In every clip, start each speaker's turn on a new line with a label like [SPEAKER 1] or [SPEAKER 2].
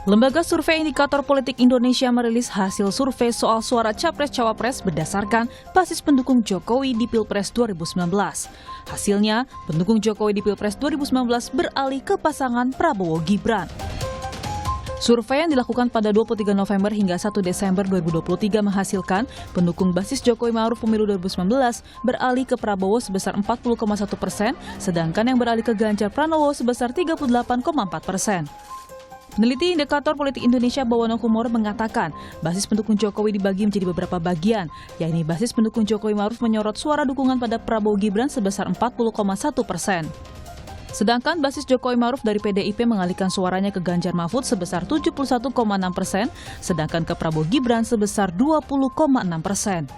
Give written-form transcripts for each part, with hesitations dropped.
[SPEAKER 1] Lembaga Survei Indikator Politik Indonesia merilis hasil survei soal suara Capres-Cawapres berdasarkan basis pendukung Jokowi di Pilpres 2019. Hasilnya, pendukung Jokowi di Pilpres 2019 beralih ke pasangan Prabowo-Gibran. Survei yang dilakukan pada 23 November hingga 1 Desember 2023 menghasilkan pendukung basis Jokowi Ma'ruf pemilu 2019 beralih ke Prabowo sebesar 40,1%, sedangkan yang beralih ke Ganjar Pranowo sebesar 38,4%. Peneliti Indikator Politik Indonesia Bawono Kumoro mengatakan basis pendukung Jokowi dibagi menjadi beberapa bagian, yakni basis pendukung Jokowi Ma'ruf menyorot suara dukungan pada Prabowo Gibran sebesar 40,1%. Sedangkan basis Jokowi Ma'ruf dari PDIP mengalihkan suaranya ke Ganjar Mahfud sebesar 71,6%, sedangkan ke Prabowo Gibran sebesar 20,6%.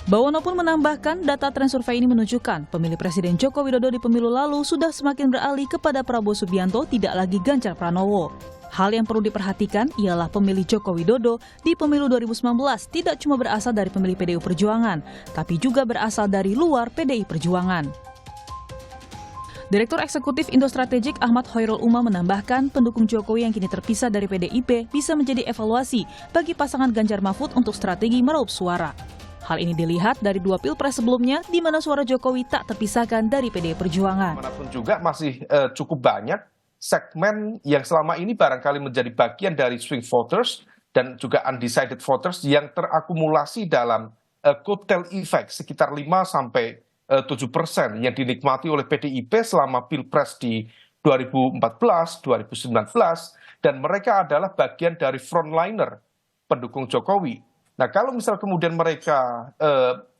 [SPEAKER 1] Bawono pun menambahkan data tren survei ini menunjukkan pemilih Presiden Joko Widodo di pemilu lalu sudah semakin beralih kepada Prabowo Subianto, tidak lagi Ganjar Pranowo. Hal yang perlu diperhatikan ialah pemilih Joko Widodo di pemilu 2019 tidak cuma berasal dari pemilih PDI Perjuangan, tapi juga berasal dari luar PDI Perjuangan. Direktur Eksekutif Indo Strategik Ahmad Hoirul Umam menambahkan pendukung Jokowi yang kini terpisah dari PDIP bisa menjadi evaluasi bagi pasangan Ganjar Mahfud untuk strategi meraup suara. Hal ini dilihat dari 2 pilpres sebelumnya di mana suara Jokowi tak terpisahkan dari PDI Perjuangan.
[SPEAKER 2] Manapun juga masih cukup banyak segmen yang selama ini barangkali menjadi bagian dari swing voters dan juga undecided voters yang terakumulasi dalam cocktail effect sekitar 5-7% yang dinikmati oleh PDIP selama pilpres di 2014, 2019, dan mereka adalah bagian dari frontliner pendukung Jokowi. Nah, kalau misal kemudian mereka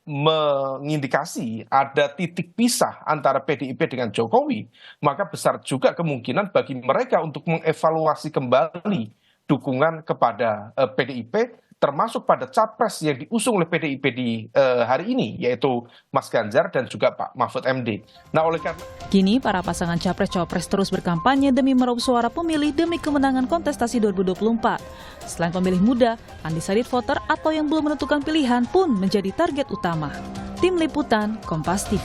[SPEAKER 2] mengindikasi ada titik pisah antara PDIP dengan Jokowi, maka besar juga kemungkinan bagi mereka untuk mengevaluasi kembali dukungan kepada PDIP, termasuk pada capres yang diusung oleh PDIP di hari ini, yaitu Mas Ganjar dan juga Pak Mahfud MD. Nah, oleh karena
[SPEAKER 1] kini para pasangan capres-cawapres terus berkampanye demi meraup suara pemilih demi kemenangan kontestasi 2024. Selain pemilih muda, undecided voter atau yang belum menentukan pilihan pun menjadi target utama. Tim Liputan, Kompas TV.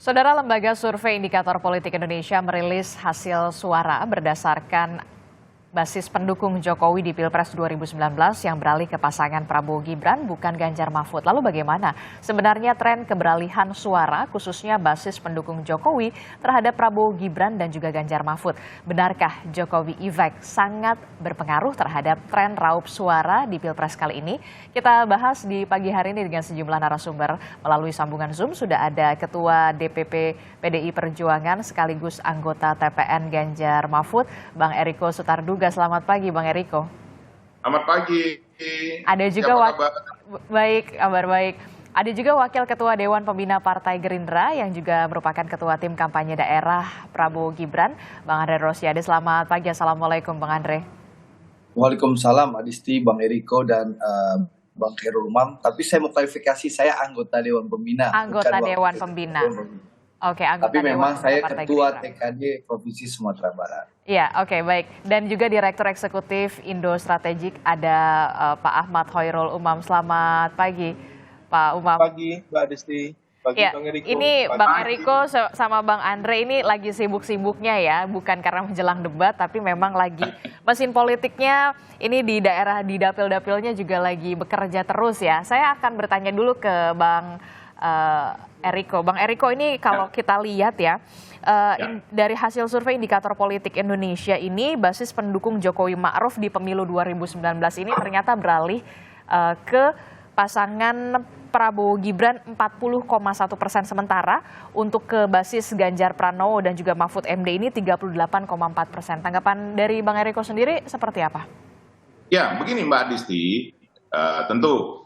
[SPEAKER 3] Saudara, Lembaga Survei Indikator Politik Indonesia merilis hasil suara berdasarkan basis pendukung Jokowi di Pilpres 2019 yang beralih ke pasangan Prabowo Gibran bukan Ganjar Mahfud. Lalu bagaimana sebenarnya tren keberalihan suara khususnya basis pendukung Jokowi terhadap Prabowo Gibran dan juga Ganjar Mahfud? Benarkah Jokowi Effect sangat berpengaruh terhadap tren raup suara di Pilpres kali ini? Kita bahas di pagi hari ini dengan sejumlah narasumber. Melalui sambungan Zoom sudah ada Ketua DPP PDI Perjuangan sekaligus anggota TPN Ganjar Mahfud, Bang Eriko Sutarduga. Selamat pagi, Bang Eriko.
[SPEAKER 4] Selamat pagi.
[SPEAKER 3] Ada juga baik, kabar baik. Ada juga Wakil Ketua Dewan Pembina Partai Gerindra yang juga merupakan Ketua Tim Kampanye Daerah Prabowo Gibran, Bang Andre Rosiade. Selamat pagi, assalamualaikum, Bang Andre.
[SPEAKER 5] Waalaikumsalam, Adisti, Bang Eriko dan Bang Khairul Umam. Tapi saya mau klarifikasi, saya anggota Dewan Pembina.
[SPEAKER 3] Anggota Dewan Pembina. Oke, anggota
[SPEAKER 5] Tapi memang
[SPEAKER 3] Dewan
[SPEAKER 5] saya
[SPEAKER 3] Partai
[SPEAKER 5] Ketua
[SPEAKER 3] Gerindra.
[SPEAKER 5] TKD Provinsi Sumatera Barat.
[SPEAKER 3] Iya, oke, baik. Dan juga Direktur Eksekutif Indo Strategik ada Pak Ahmad Hoirul Umam. Selamat pagi, Pak Umam.
[SPEAKER 2] pagi Mbak Adisti, pagi
[SPEAKER 3] Ya,
[SPEAKER 2] Bang Eriko.
[SPEAKER 3] ini Bang Eriko sama Bang Andre ini lagi sibuk-sibuknya ya, bukan karena menjelang debat, tapi memang lagi mesin politiknya ini di daerah, di dapil-dapilnya juga lagi bekerja terus ya. Saya akan bertanya dulu ke Bang Eriko. Bang Eriko, ini kalau kita lihat ya, dari hasil survei Indikator Politik Indonesia ini, basis pendukung Jokowi Ma'ruf di pemilu 2019 ini ternyata beralih ke pasangan Prabowo Gibran 40,1%, sementara untuk ke basis Ganjar Pranowo dan juga Mahfud MD ini 38,4%. Tanggapan dari Bang Eriko sendiri seperti apa?
[SPEAKER 4] Ya, begini Mbak Adisti, tentu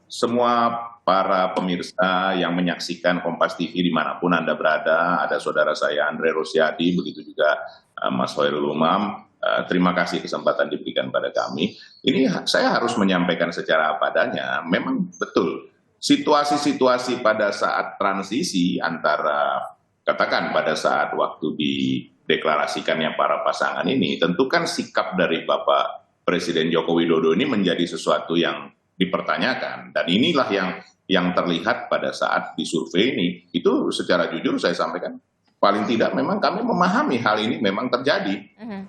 [SPEAKER 4] semua para pemirsa yang menyaksikan Kompas TV dimanapun Anda berada, ada saudara saya Andre Rosiade, begitu juga Mas Hoirul Umam, terima kasih kesempatan diberikan pada kami. Ini saya harus menyampaikan secara apa adanya, memang betul situasi-situasi pada saat transisi antara, katakan pada saat waktu dideklarasikannya para pasangan ini, tentu kan sikap dari Bapak Presiden Joko Widodo ini menjadi sesuatu yang dipertanyakan, dan inilah yang terlihat pada saat disurvei ini. Itu secara jujur saya sampaikan, paling tidak memang kami memahami hal ini memang terjadi.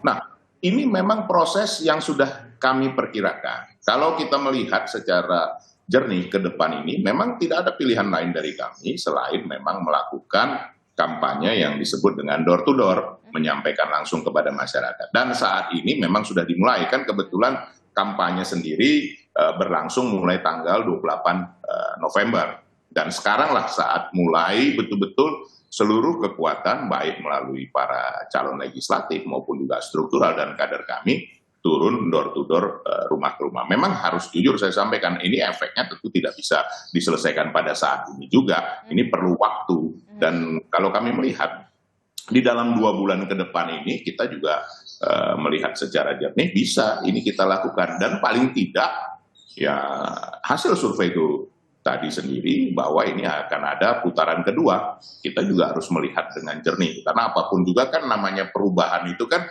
[SPEAKER 4] Nah, ini memang proses yang sudah kami perkirakan. Kalau kita melihat secara jernih ke depan ini, memang tidak ada pilihan lain dari kami selain memang melakukan kampanye yang disebut dengan door to door, menyampaikan langsung kepada masyarakat. Dan saat ini memang sudah dimulai, kan kebetulan kampanye sendiri berlangsung mulai tanggal 28 November. Dan sekaranglah saat mulai betul-betul seluruh kekuatan, baik melalui para calon legislatif maupun juga struktural dan kader kami, turun door to door, rumah ke rumah. Memang harus jujur saya sampaikan, ini efeknya tentu tidak bisa diselesaikan pada saat ini juga. Ini perlu waktu. Dan kalau kami melihat, di dalam 2 bulan ke depan ini, kita juga melihat secara jernih, bisa ini kita lakukan. Dan paling tidak, ya hasil survei itu tadi sendiri, bahwa ini akan ada putaran kedua. Kita juga harus melihat dengan jernih. Karena apapun juga kan namanya perubahan itu kan,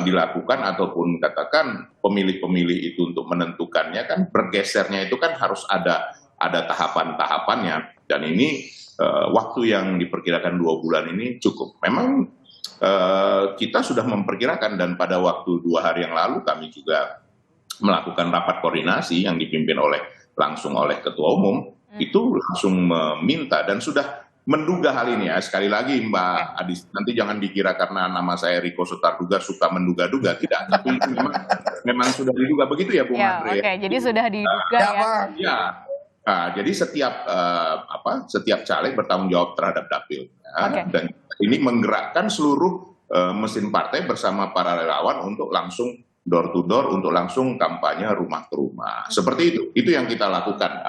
[SPEAKER 4] dilakukan ataupun katakan pemilih-pemilih itu untuk menentukannya kan bergesernya itu kan harus ada tahapan-tahapannya, dan ini waktu yang diperkirakan 2 bulan ini cukup. Memang kita sudah memperkirakan, dan pada waktu 2 hari yang lalu kami juga melakukan rapat koordinasi yang dipimpin langsung oleh ketua umum, itu langsung meminta dan sudah menduga hal ini ya. Sekali lagi Mbak Adis, nanti jangan dikira karena nama saya Riko Sutarduga suka menduga-duga, tidak. Tapi itu memang sudah diduga, begitu ya Bung Andre.
[SPEAKER 3] Oke, jadi sudah diduga ya.
[SPEAKER 4] Ya. Nah, jadi setiap caleg bertanggung jawab terhadap dapilnya, dan ini menggerakkan seluruh mesin partai bersama para relawan untuk langsung door to door, untuk langsung kampanye rumah ke rumah. Seperti itu yang kita lakukan.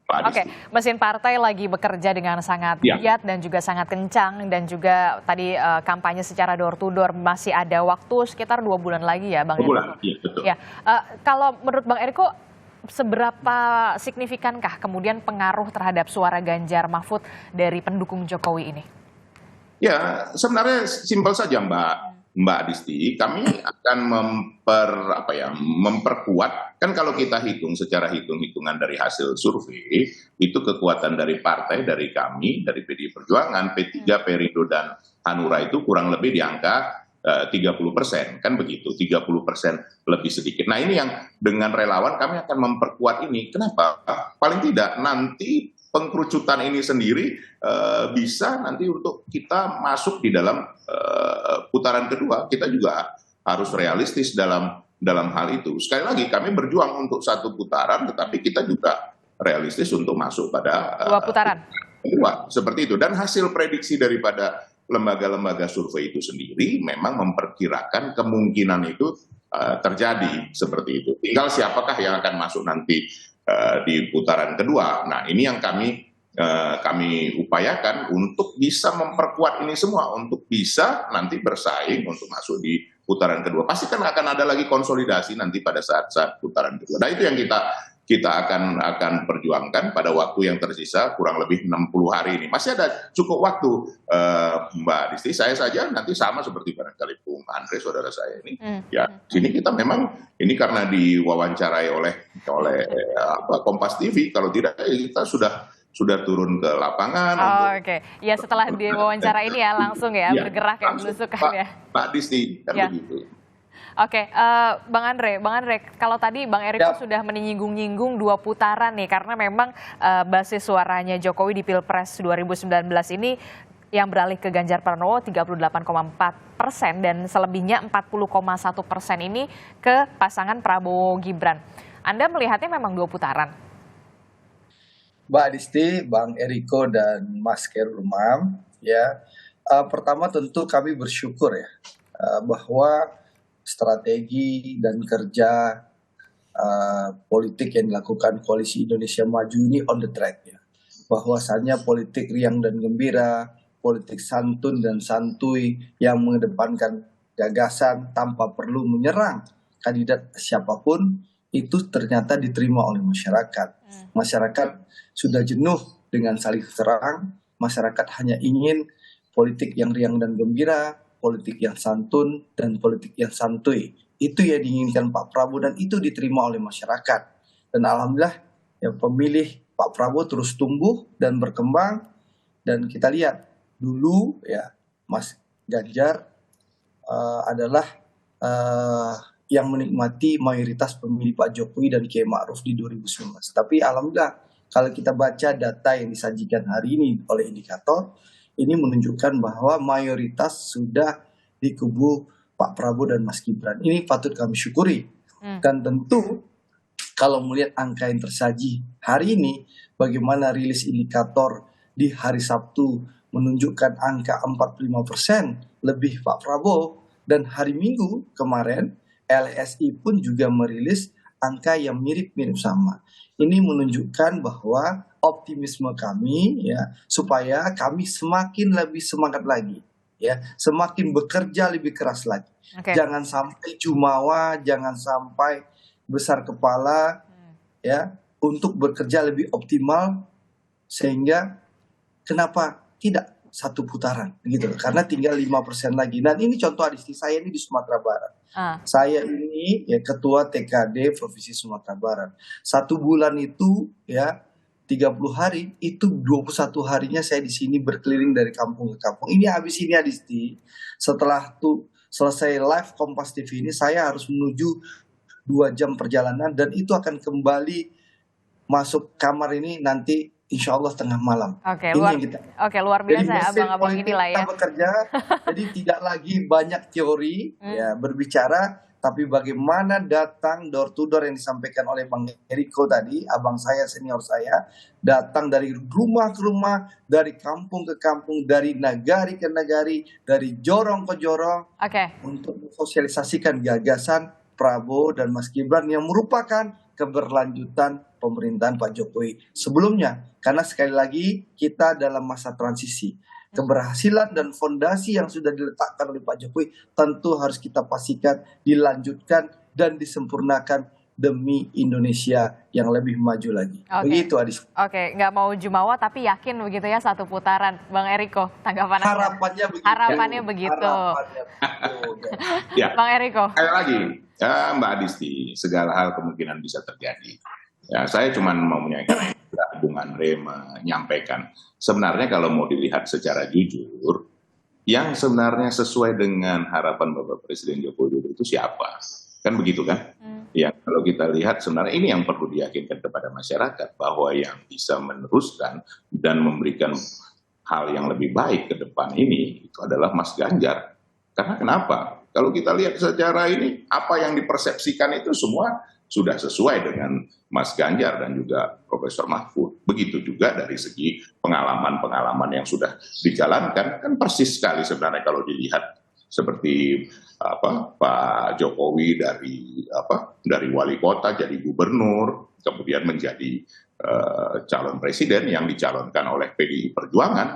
[SPEAKER 4] Oke,
[SPEAKER 3] mesin partai lagi bekerja dengan sangat giat dan juga sangat kencang, dan juga tadi kampanye secara door to door masih ada waktu sekitar 2 bulan lagi ya Bang Eriko.
[SPEAKER 4] Iya, betul.
[SPEAKER 3] Ya, kalau menurut Bang Eriko, seberapa signifikankah kemudian pengaruh terhadap suara Ganjar Mahfud dari pendukung Jokowi ini? Ya, sebenarnya simpel saja Mbak Adisti, kami akan memperkuat, kan kalau kita hitung secara hitung-hitungan dari hasil survei, itu kekuatan dari partai, dari kami, dari PDI Perjuangan, P3, Perindo, dan Hanura itu kurang lebih di angka 30%, kan begitu, 30% lebih sedikit. Nah ini yang dengan relawan kami akan memperkuat ini. Kenapa? Paling tidak nanti pengkerucutan ini sendiri bisa nanti untuk kita masuk di dalam putaran kedua. Kita juga harus realistis dalam hal itu. Sekali lagi kami berjuang untuk 1 putaran, tetapi kita juga realistis untuk masuk pada 2 putaran
[SPEAKER 4] kedua, seperti itu. Dan hasil prediksi daripada lembaga-lembaga survei itu sendiri memang memperkirakan kemungkinan itu terjadi seperti itu. Tinggal siapakah yang akan masuk nanti di putaran kedua. Nah ini yang kami upayakan untuk bisa memperkuat ini semua, untuk bisa nanti bersaing untuk masuk di putaran kedua. Pasti kan akan ada lagi konsolidasi nanti pada saat putaran kedua. Nah itu yang kita akan perjuangkan pada waktu yang tersisa kurang lebih 60 hari ini. Masih ada cukup waktu Mbak Disti. Saya saja nanti sama seperti barangkali Bung Andre, saudara saya ini. Ya, sini kita memang ini karena diwawancarai oleh Kompas TV. Kalau tidak kita sudah turun ke lapangan.
[SPEAKER 3] Oke. Ya setelah diwawancara ini ya langsung ya bergerak ya, belusukan ya.
[SPEAKER 4] Pak Disti kan begitu.
[SPEAKER 3] Oke, Bang Andre, kalau tadi Bang Eriko sudah menyinggung-nyinggung 2 putaran nih, karena memang basis suaranya Jokowi di Pilpres 2019 ini yang beralih ke Ganjar Pranowo 38,4% dan selebihnya 40,1% ini ke pasangan Prabowo Gibran. Anda melihatnya memang 2 putaran?
[SPEAKER 5] Mbak Adisti, Bang Eriko, dan Mas Khairul Umam, ya. Pertama tentu kami bersyukur ya bahwa strategi dan kerja politik yang dilakukan Koalisi Indonesia Maju ini on the track ya. Bahwasannya politik riang dan gembira, politik santun dan santuy yang mengedepankan gagasan tanpa perlu menyerang kandidat siapapun, itu ternyata diterima oleh masyarakat. Masyarakat sudah jenuh dengan saling serang, masyarakat hanya ingin politik yang riang dan gembira, politik yang santun, dan politik yang santuy. Itu yang diinginkan Pak Prabowo dan itu diterima oleh masyarakat. Dan alhamdulillah ya, pemilih Pak Prabowo terus tumbuh dan berkembang, dan kita lihat dulu ya Mas Ganjar adalah yang menikmati mayoritas pemilih Pak Jokowi dan Kiai Ma'ruf di 2019. Tapi alhamdulillah kalau kita baca data yang disajikan hari ini oleh indikator, ini menunjukkan bahwa mayoritas sudah di kubu Pak Prabowo dan Mas Gibran. Ini patut kami syukuri. Dan tentu kalau melihat angka yang tersaji hari ini, bagaimana rilis indikator di hari Sabtu menunjukkan angka 45% lebih Pak Prabowo, dan hari Minggu kemarin LSI pun juga merilis angka yang mirip-mirip sama. Ini menunjukkan bahwa optimisme kami ya supaya kami semakin lebih semangat lagi ya, semakin bekerja lebih keras lagi. Jangan sampai jumawa, jangan sampai besar kepala ya untuk bekerja lebih optimal, sehingga kenapa tidak satu putaran gitu, karena tinggal 5% lagi. Dan ini contoh Adisti, saya ini di Sumatera Barat. Saya ini ya ketua TKD Provinsi Sumatera Barat. 1 bulan itu ya 30 hari, itu 21 harinya saya di sini berkeliling dari kampung ke kampung. Ini habis ini Adisti, setelah selesai live Kompas TV ini saya harus menuju 2 jam perjalanan, dan itu akan kembali masuk kamar ini nanti insya Allah tengah malam.
[SPEAKER 3] Luar biasa ya abang-abang inilah ya.
[SPEAKER 5] Kita bekerja, jadi tidak lagi banyak teori ya berbicara, tapi bagaimana datang door to door yang disampaikan oleh Bang Eriko tadi, abang saya, senior saya, datang dari rumah ke rumah, dari kampung ke kampung, dari nagari ke nagari, dari jorong ke jorong, untuk mensosialisasikan gagasan Prabowo dan Mas Gibran yang merupakan keberlanjutan pemerintahan Pak Jokowi sebelumnya. Karena sekali lagi kita dalam masa transisi. Keberhasilan dan fondasi yang sudah diletakkan oleh Pak Jokowi tentu harus kita pastikan dilanjutkan dan disempurnakan demi Indonesia yang lebih maju lagi. Begitu Adis.
[SPEAKER 3] Nggak mau jumawa tapi yakin begitu ya satu putaran. Bang Eriko, tanggapan Anda? Harapannya begitu.
[SPEAKER 4] Ya.
[SPEAKER 3] Bang Eriko.
[SPEAKER 4] Sekali lagi, ya, Mbak Adisti, segala hal kemungkinan bisa terjadi. Ya, saya cuma mau menyampaikan, Bung Andre menyampaikan, sebenarnya kalau mau dilihat secara jujur, yang sebenarnya sesuai dengan harapan Bapak Presiden Joko Widodo itu siapa? Kan begitu kan? Ya, kalau kita lihat sebenarnya ini yang perlu diyakinkan kepada masyarakat, bahwa yang bisa meneruskan dan memberikan hal yang lebih baik ke depan ini itu adalah Mas Ganjar. Karena kenapa? Kalau kita lihat secara ini, apa yang dipersepsikan itu semua sudah sesuai dengan Mas Ganjar dan juga Profesor Mahfud. Begitu juga dari segi pengalaman-pengalaman yang sudah dijalankan, kan persis sekali sebenarnya kalau dilihat seperti Pak Jokowi dari wali kota jadi gubernur, kemudian menjadi calon presiden yang dicalonkan oleh PDI Perjuangan.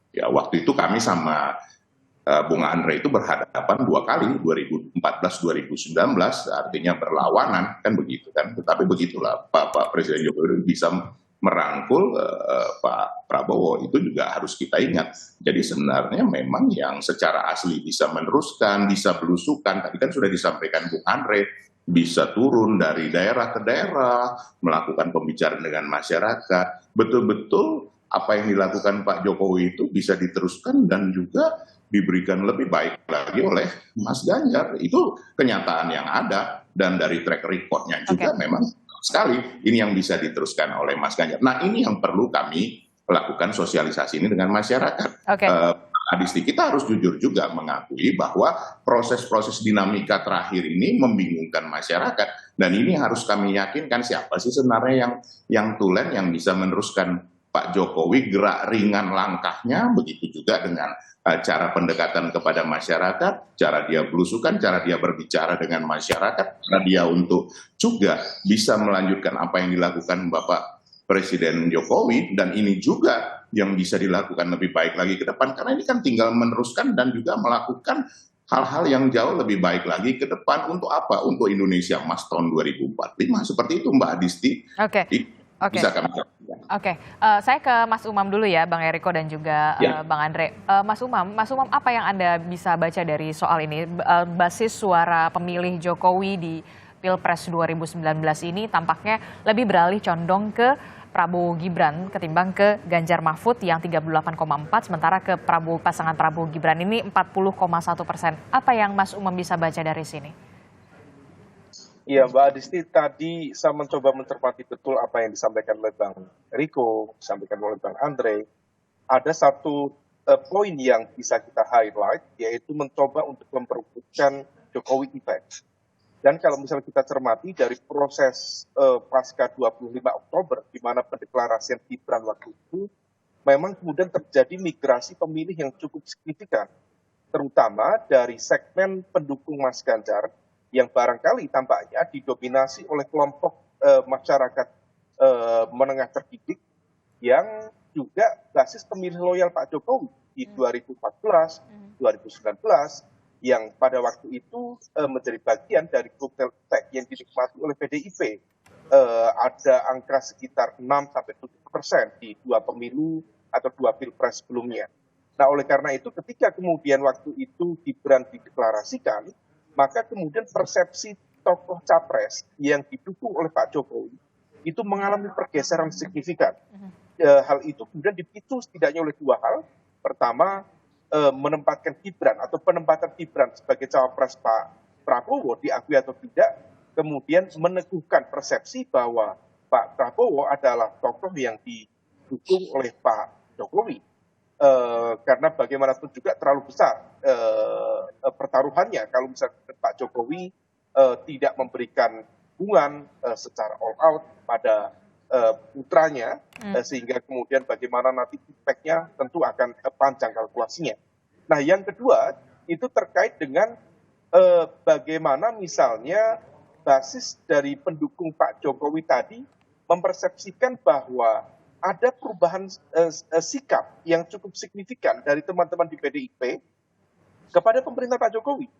[SPEAKER 4] Ya, waktu itu kami sama Bung Andre itu berhadapan 2 kali, 2014-2019, artinya berlawanan, kan begitu kan. Tetapi begitulah Pak Presiden Jokowi bisa merangkul Pak Prabowo, itu juga harus kita ingat. Jadi sebenarnya memang yang secara asli bisa meneruskan, bisa belusukan, tadi kan sudah disampaikan Bung Andre, bisa turun dari daerah ke daerah, melakukan pembicaraan dengan masyarakat, betul-betul apa yang dilakukan Pak Jokowi itu bisa diteruskan dan juga diberikan lebih baik lagi oleh Mas Ganjar. Itu kenyataan yang ada, dan dari track recordnya juga memang sekali ini yang bisa diteruskan oleh Mas Ganjar. Nah, ini yang perlu kami lakukan sosialisasi ini dengan masyarakat. Adisti, kita harus jujur juga mengakui bahwa proses-proses dinamika terakhir ini membingungkan masyarakat, dan ini harus kami yakinkan siapa sih sebenarnya yang tulen yang bisa meneruskan Pak Jokowi, gerak ringan langkahnya, begitu juga dengan cara pendekatan kepada masyarakat, cara dia belusukan, cara dia berbicara dengan masyarakat, cara dia untuk juga bisa melanjutkan apa yang dilakukan Bapak Presiden Jokowi, dan ini juga yang bisa dilakukan lebih baik lagi ke depan, karena ini kan tinggal meneruskan dan juga melakukan hal-hal yang jauh lebih baik lagi ke depan. Untuk apa? Untuk Indonesia Emas tahun 2045, seperti itu Mbak Adisti. Bisa kami
[SPEAKER 3] saya ke Mas Umam dulu ya, Bang Eriko dan juga Bang Andre. Mas Umam, apa yang Anda bisa baca dari soal ini? Basis suara pemilih Jokowi di Pilpres 2019 ini tampaknya lebih beralih condong ke Prabowo Gibran ketimbang ke Ganjar Mahfud yang 38,4, sementara ke pasangan Prabowo Gibran ini 40,1%. Apa yang Mas Umam bisa baca dari sini?
[SPEAKER 2] Iya, Mbak Adisti, tadi saya mencoba mencermati betul apa yang disampaikan oleh Bang Riko, disampaikan oleh Bang Andre. Ada satu poin yang bisa kita highlight, yaitu mencoba untuk memperbutkan Jokowi effect. Dan kalau misalnya kita cermati dari proses pasca 25 Oktober, di mana pendeklarasian Gibran waktu itu, memang kemudian terjadi migrasi pemilih yang cukup signifikan, terutama dari segmen pendukung Mas Ganjar, yang barangkali tampaknya didominasi oleh kelompok masyarakat menengah terdidik, yang juga basis pemilih loyal Pak Jokowi di 2014, 2019, yang pada waktu itu menjadi bagian dari kotel efek yang dinikmati oleh PDIP. Ada angka sekitar 6-7% di dua pemilu atau dua pilpres sebelumnya. Nah, oleh karena itu ketika kemudian waktu itu Gibran dideklarasikan, maka kemudian persepsi tokoh capres yang didukung oleh Pak Jokowi itu mengalami pergeseran signifikan. Hal itu kemudian dipicu setidaknya oleh dua hal. Pertama, menempatkan Gibran atau penempatan Gibran sebagai cawapres Pak Prabowo, diakui atau tidak, kemudian meneguhkan persepsi bahwa Pak Prabowo adalah tokoh yang didukung oleh Pak Jokowi. Karena bagaimanapun juga terlalu besar pertaruhannya kalau misalnya Pak Jokowi tidak memberikan dukungan secara all out pada putranya, sehingga kemudian bagaimana nanti impact-nya tentu akan panjang kalkulasinya. Nah, yang kedua itu terkait dengan bagaimana misalnya basis dari pendukung Pak Jokowi tadi mempersepsikan bahwa ada perubahan sikap yang cukup signifikan dari teman-teman di PDIP kepada pemerintah Pak Jokowi.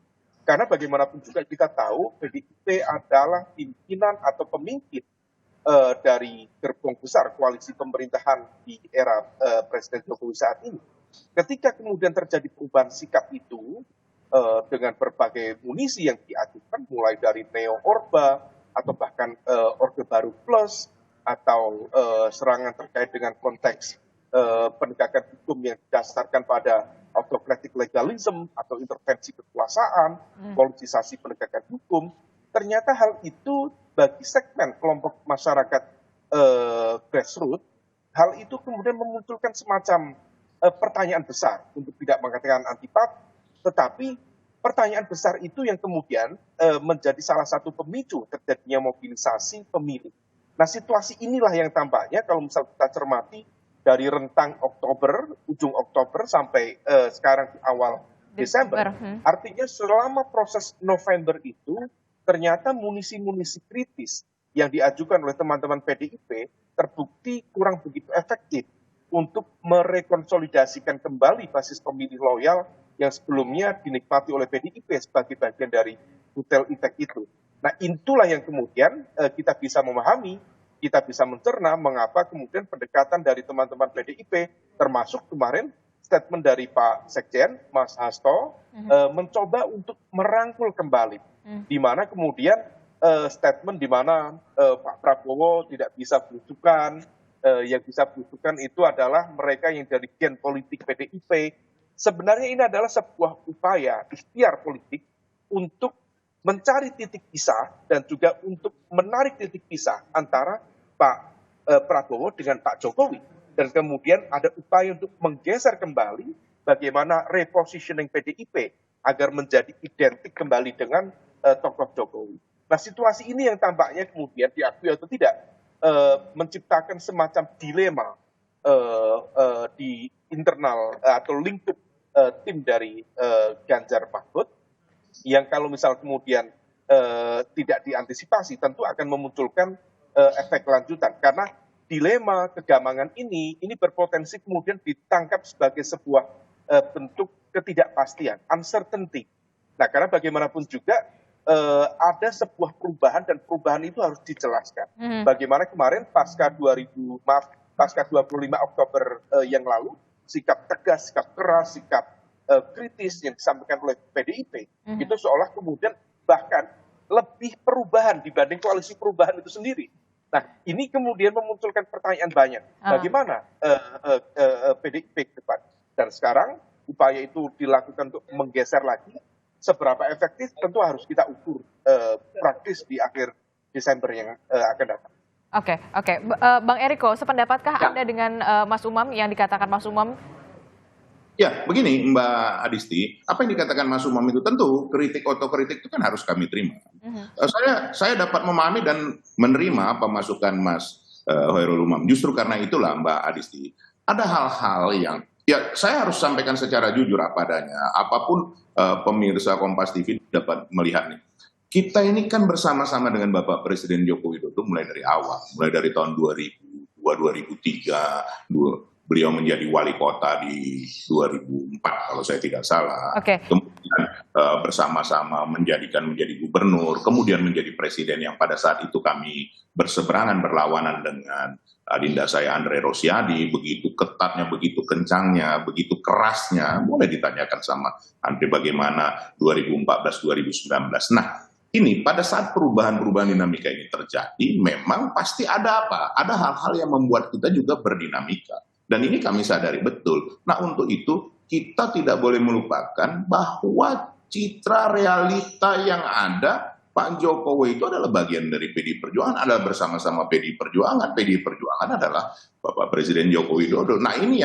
[SPEAKER 2] Karena bagaimanapun juga kita tahu PDIP adalah pimpinan atau pemimpin dari gerbong besar koalisi pemerintahan di era Presiden Jokowi saat ini. Ketika kemudian terjadi perubahan sikap itu dengan berbagai munisi yang diajukan, mulai dari Neo Orba atau bahkan Orde Baru Plus, atau serangan terkait dengan konteks penegakan hukum yang didasarkan pada autocratic legalism atau intervensi kekuasaan, politisasi penegakan hukum, ternyata hal itu bagi segmen kelompok masyarakat grassroots, hal itu kemudian memunculkan semacam pertanyaan besar, untuk tidak mengatakan antipati, tetapi pertanyaan besar itu yang kemudian menjadi salah satu pemicu terjadinya mobilisasi pemilih. Nah, situasi inilah yang tampaknya kalau misal kita cermati dari rentang Oktober, ujung Oktober sampai sekarang di awal Desember, artinya selama proses November itu ternyata munisi-munisi kritis yang diajukan oleh teman-teman PDIP terbukti kurang begitu efektif untuk merekonsolidasikan kembali basis pemilih loyal yang sebelumnya dinikmati oleh PDIP sebagai bagian dari kotel efek itu. Nah, itulah yang kemudian kita bisa memahami, kita bisa mencerna mengapa kemudian pendekatan dari teman-teman PDIP, termasuk kemarin statement dari Pak Sekjen, Mas Hasto, mencoba untuk merangkul kembali, di mana kemudian statement di mana Pak Prabowo tidak bisa belusukan, yang bisa belusukan itu adalah mereka yang dari gen politik PDIP. Sebenarnya ini adalah sebuah upaya ikhtiar politik untuk mencari titik pisah dan juga untuk menarik titik pisah antara Pak Prabowo dengan Pak Jokowi. Dan kemudian ada upaya untuk menggeser kembali bagaimana repositioning PDIP agar menjadi identik kembali dengan tokoh Jokowi. Nah, situasi ini yang tampaknya kemudian diakui atau tidak menciptakan semacam dilema di internal atau lingkup tim dari Ganjar Mahfud, yang kalau misal kemudian tidak diantisipasi tentu akan memunculkan efek lanjutan, karena dilema kegamangan ini berpotensi kemudian ditangkap sebagai sebuah bentuk ketidakpastian, uncertainty. Nah, karena bagaimanapun juga ada sebuah perubahan dan perubahan itu harus dijelaskan. Bagaimana kemarin pasca 25 Oktober yang lalu, sikap tegas, sikap keras, sikap kritis yang disampaikan oleh PDIP, itu seolah kemudian bahkan lebih perubahan dibanding koalisi perubahan itu sendiri. Nah, ini kemudian memunculkan pertanyaan banyak. Bagaimana PDIP ke depan? Dan sekarang upaya itu dilakukan untuk menggeser lagi. Seberapa efektif tentu harus kita ukur praktis di akhir Desember yang akan datang.
[SPEAKER 3] Oke. Bang Eriko, sependapatkah Anda dengan Mas Umam yang dikatakan Mas Umam?
[SPEAKER 4] Ya, begini Mbak Adisti, apa yang dikatakan Mas Umam itu tentu otokritik itu kan harus kami terima. Saya dapat memahami dan menerima pemasukan Mas Hoirul Umam. Justru karena itulah Mbak Adisti, ada hal-hal yang ya saya harus sampaikan secara jujur apa adanya. Apapun pemirsa Kompas TV dapat melihat nih. Kita ini kan bersama-sama dengan Bapak Presiden Joko Widodo mulai dari awal, mulai dari tahun 2002, 2003, beliau menjadi wali kota di 2004 kalau saya tidak salah. Kemudian bersama-sama menjadi gubernur, kemudian menjadi presiden yang pada saat itu kami berseberangan berlawanan dengan adinda saya Andre Rosiadi, begitu ketatnya, begitu kencangnya, begitu kerasnya. Boleh ditanyakan sama Andre bagaimana 2014-2019. Nah, ini pada saat perubahan-perubahan dinamika ini terjadi, memang pasti ada apa? Ada hal-hal yang membuat kita juga berdinamika. Dan ini kami sadari betul. Nah, untuk itu kita tidak boleh melupakan bahwa citra realita yang ada, Pak Jokowi itu adalah bagian dari PDI Perjuangan, adalah bersama-sama PDI Perjuangan. PDI Perjuangan adalah Bapak Presiden Joko Widodo. Nah, ini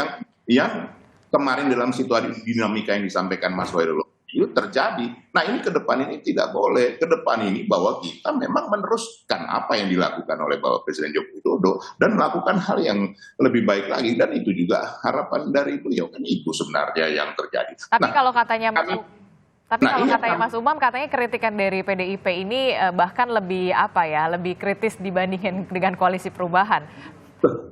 [SPEAKER 4] yang kemarin dalam situasi dinamika yang disampaikan Mas Hoirul itu terjadi. Nah, ini ke depan ini tidak boleh. Ke depan ini bahwa kita memang meneruskan apa yang dilakukan oleh Bapak Presiden Joko Widodo dan melakukan hal yang lebih baik lagi. Dan itu juga harapan dari beliau, kan itu sebenarnya yang terjadi.
[SPEAKER 3] Tapi kalau katanya Mas Umam, katanya kritikan dari PDIP ini bahkan lebih lebih kritis dibandingkan dengan koalisi perubahan.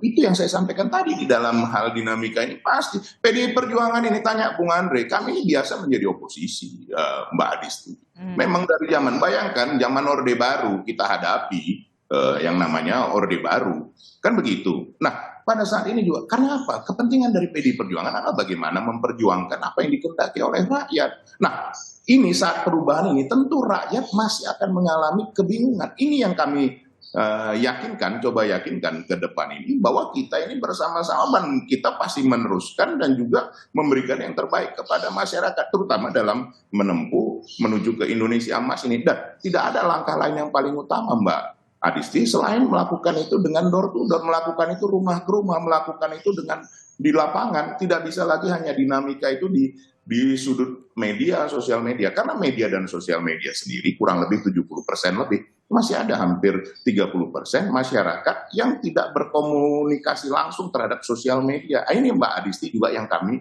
[SPEAKER 4] Itu yang saya sampaikan tadi di dalam hal dinamika ini pasti. PDI Perjuangan ini tanya Bung Andre, kami ini biasa menjadi oposisi, Mbak Adisti. Memang dari bayangkan zaman Orde Baru kita hadapi yang namanya Orde Baru. Kan begitu. Nah, pada saat ini juga, karena apa? Kepentingan dari PDI Perjuangan adalah bagaimana memperjuangkan apa yang dikehendaki oleh rakyat. Nah, ini saat perubahan ini tentu rakyat masih akan mengalami kebingungan. Ini yang kami coba yakinkan ke depan ini bahwa kita ini bersama-sama dan kita pasti meneruskan dan juga memberikan yang terbaik kepada masyarakat, terutama dalam menuju ke Indonesia Emas ini. Dan tidak ada langkah lain yang paling utama, Mbak Adisti, selain melakukan itu dengan door to door, melakukan itu rumah ke rumah, melakukan itu dengan di lapangan. Tidak bisa lagi hanya dinamika itu di sudut media, sosial media, karena media dan sosial media sendiri kurang lebih 70% lebih. Masih ada hampir 30% masyarakat yang tidak berkomunikasi langsung terhadap sosial media. Ini Mbak Adisti juga yang kami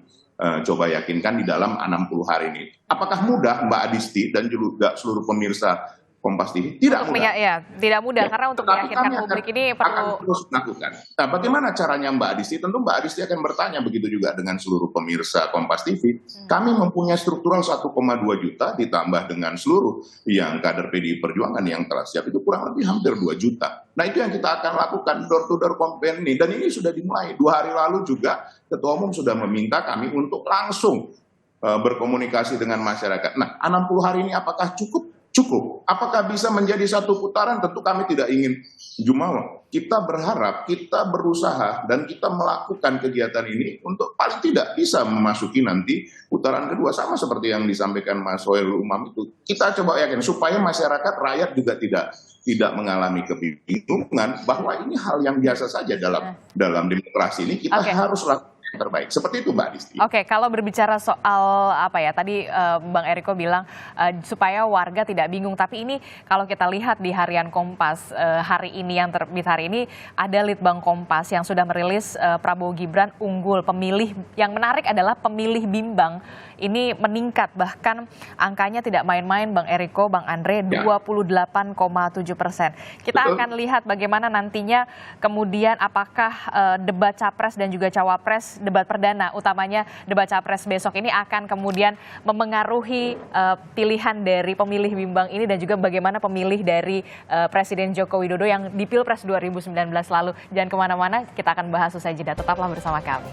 [SPEAKER 4] coba yakinkan di dalam 60 hari ini. Apakah mudah Mbak Adisti dan juga seluruh pemirsa Kompas TV? Tidak mudah.
[SPEAKER 3] Tidak mudah karena untuk meyakinkan publik ini perlu
[SPEAKER 4] terus lakukan. Nah, bagaimana caranya Mbak Adisti? Tentu Mbak Adisti akan bertanya begitu juga dengan seluruh pemirsa Kompas TV. Kami mempunyai struktural 1,2 juta ditambah dengan seluruh yang kader PDI Perjuangan yang telah siap itu kurang lebih hampir 2 juta. Nah, itu yang kita akan lakukan door to door campaign ini, dan ini sudah dimulai. 2 hari lalu juga Ketua Umum sudah meminta kami untuk langsung berkomunikasi dengan masyarakat. Nah, 60 hari ini apakah cukup? Cukup. Apakah bisa menjadi satu putaran? Tentu kami tidak ingin jumawa. Kita berharap, kita berusaha, dan kita melakukan kegiatan ini untuk paling tidak bisa memasuki nanti putaran kedua. Sama seperti yang disampaikan Mas Hoirul Umam itu. Kita coba yakin supaya masyarakat, rakyat juga tidak mengalami kebingungan bahwa ini hal yang biasa saja dalam demokrasi ini. Kita harus lakukan yang terbaik. Seperti itu Mbak Adisti.
[SPEAKER 3] Oke, kalau berbicara soal tadi Bang Eriko bilang supaya warga tidak bingung, tapi ini kalau kita lihat di harian Kompas hari ini yang terbit hari ini, ada Litbang Kompas yang sudah merilis Prabowo Gibran unggul. Pemilih yang menarik adalah pemilih bimbang ini meningkat, bahkan angkanya tidak main-main Bang Eriko, Bang Andre, 28,7%. Kita akan lihat bagaimana nantinya kemudian apakah debat capres dan juga cawapres, debat perdana utamanya debat capres besok ini akan kemudian memengaruhi pilihan dari pemilih bimbang ini dan juga bagaimana pemilih dari Presiden Joko Widodo yang di Pilpres 2019 lalu. Jangan kemana-mana, kita akan bahas usai jeda. Tetaplah bersama kami.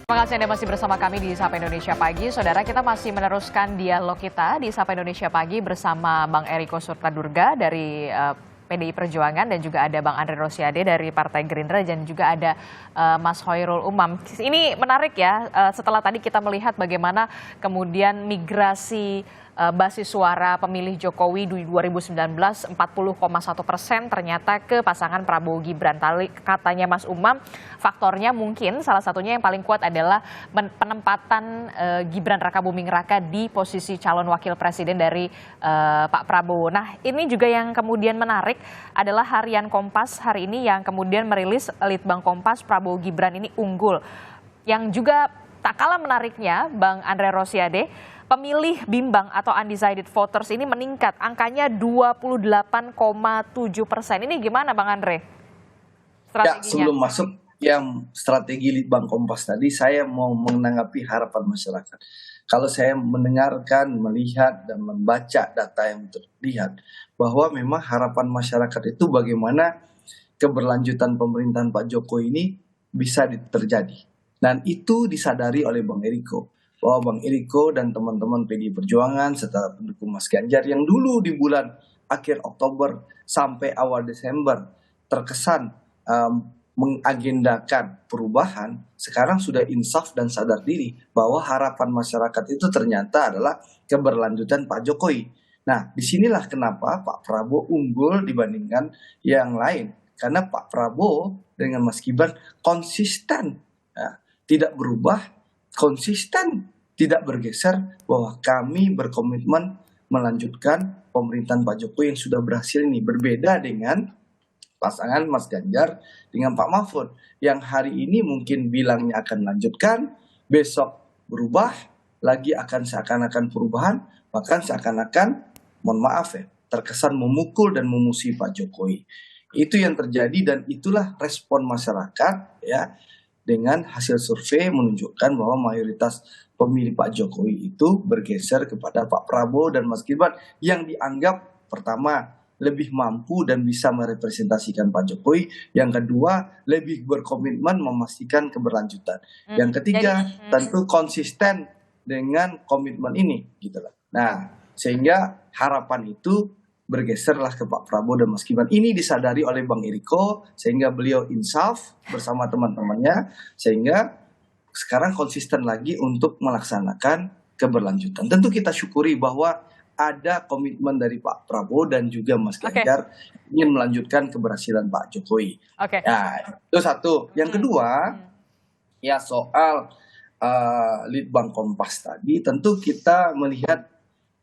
[SPEAKER 3] Terima kasih Anda masih bersama kami di Sapa Indonesia Pagi. Saudara, kita masih meneruskan dialog kita di Sapa Indonesia Pagi bersama Bang Eriko Surtadurga dari PDI Perjuangan dan juga ada Bang Andre Rosiade dari Partai Gerindra dan juga ada Mas Hoirul Umam. Ini menarik ya, setelah tadi kita melihat bagaimana kemudian migrasi basis suara pemilih Jokowi di 2019 40,1% ternyata ke pasangan Prabowo Gibran. Katanya Mas Umam, faktornya mungkin salah satunya yang paling kuat adalah penempatan Gibran Rakabuming Raka di posisi calon wakil presiden dari Pak Prabowo. Nah, ini juga yang kemudian menarik adalah harian Kompas hari ini yang kemudian merilis Litbang Kompas Prabowo Gibran ini unggul. Yang juga tak kalah menariknya, Bang Andre Rosiade, pemilih bimbang atau undecided voters ini meningkat, angkanya 28,7%. Ini gimana Bang Andre strateginya?
[SPEAKER 5] Ya, sebelum masuk yang strategi Litbang Kompas tadi, saya mau menanggapi harapan masyarakat. Kalau saya mendengarkan, melihat, dan membaca data yang terlihat, bahwa memang harapan masyarakat itu bagaimana keberlanjutan pemerintahan Pak Jokowi ini bisa terjadi. Dan itu disadari oleh Bang Eriko, bahwa Bang Eriko dan teman-teman PDI Perjuangan serta pendukung Mas Ganjar yang dulu di bulan akhir Oktober sampai awal Desember terkesan mengagendakan perubahan, sekarang sudah insaf dan sadar diri bahwa harapan masyarakat itu ternyata adalah keberlanjutan Pak Jokowi. Nah, disinilah kenapa Pak Prabowo unggul dibandingkan yang lain. Karena Pak Prabowo dengan Mas Gibran konsisten, tidak berubah, konsisten, tidak bergeser, bahwa kami berkomitmen melanjutkan pemerintahan Pak Jokowi yang sudah berhasil ini. Berbeda dengan pasangan Mas Ganjar dengan Pak Mahfud, yang hari ini mungkin bilangnya akan lanjutkan, besok berubah, lagi akan seakan-akan perubahan, bahkan seakan-akan, mohon maaf ya, terkesan memukul dan memusuhi Pak Jokowi. Itu yang terjadi dan itulah respon masyarakat ya, dengan hasil survei menunjukkan bahwa mayoritas pemilih Pak Jokowi itu bergeser kepada Pak Prabowo dan Mas Gibran yang dianggap pertama lebih mampu dan bisa merepresentasikan Pak Jokowi, yang kedua lebih berkomitmen memastikan keberlanjutan, yang ketiga tentu konsisten dengan komitmen ini gitu loh. Nah, sehingga harapan itu bergeserlah ke Pak Prabowo dan Mas Gibran. Ini disadari oleh Bang Eriko sehingga beliau insaf bersama teman-temannya, sehingga sekarang konsisten lagi untuk melaksanakan keberlanjutan. Tentu kita syukuri bahwa ada komitmen dari Pak Prabowo dan juga Mas Ganjar ingin melanjutkan keberhasilan Pak Jokowi. Nah, itu satu. Yang kedua, ya soal Litbang Kompas tadi, tentu kita melihat